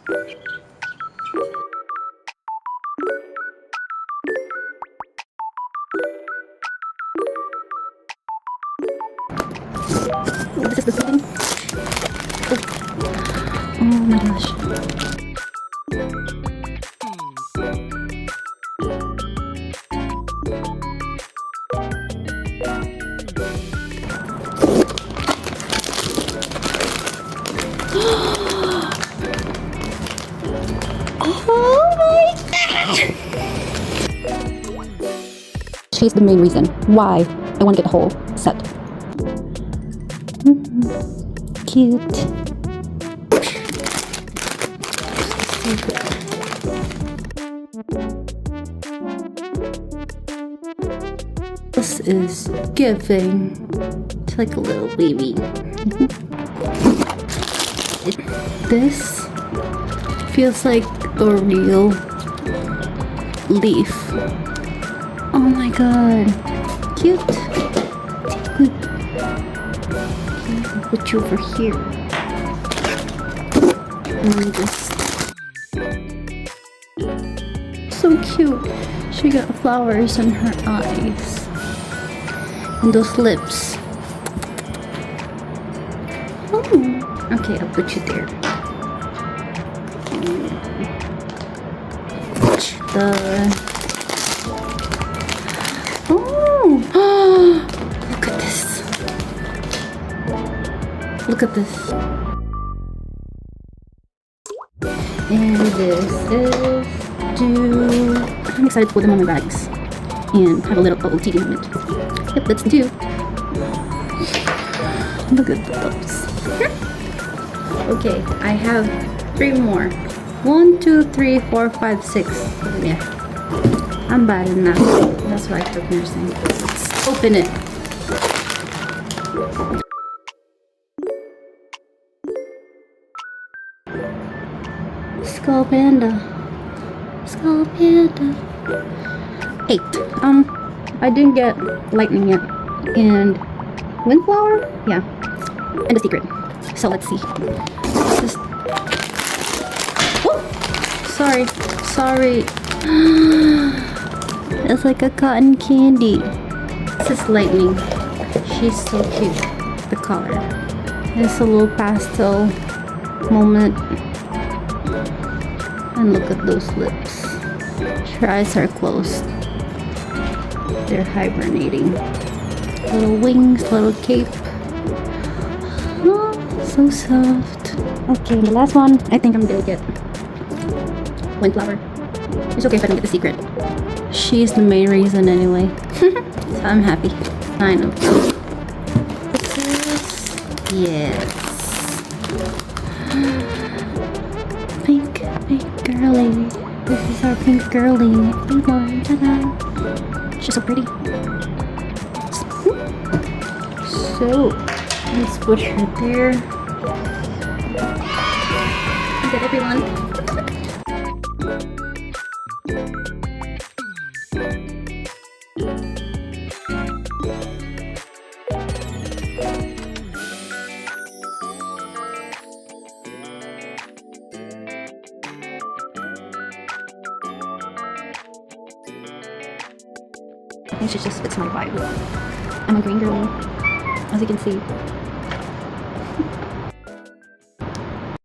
Oh, this is the thing. Oh my gosh. Oh my god! She's the main reason why I want to get the whole set. Cute. This is giving to like a little baby. This feels like a real leaf. Oh my god. Cute. Okay, I'll put you over here. And just so cute. She got flowers in her eyes. And those lips. Oh. Okay, I'll put you there. Oh, look at this. Look at this. And this is I'm excited to put them on my bags and have a little OOTD moment. Yep, that's 2. Look at those. Okay, I have 3 more. 1, 2, 3, 4, 5, 6. Yeah, I'm bad in that. That's why I took nursing. Let's open it. SKULLPANDA. SKULLPANDA. 8. I didn't get lightning yet. And windflower? Yeah. And the secret. So let's see. Just... Oh! Sorry. It's like a cotton candy. This is lightning. She's so cute. The color. It's a little pastel moment. And look at those lips. Her eyes are closed. They're hibernating. Little wings, little cape. Oh, so soft. Okay, the last one. I think I'm gonna get windflower. It's okay if I don't get the secret. She's the main reason anyway. So I'm happy. I know. Yes. Pink girly. This is our pink girly. Ta-da. She's so pretty. So let's put her there. Get everyone. I think she just fits my vibe. I'm a green girl, as you can see.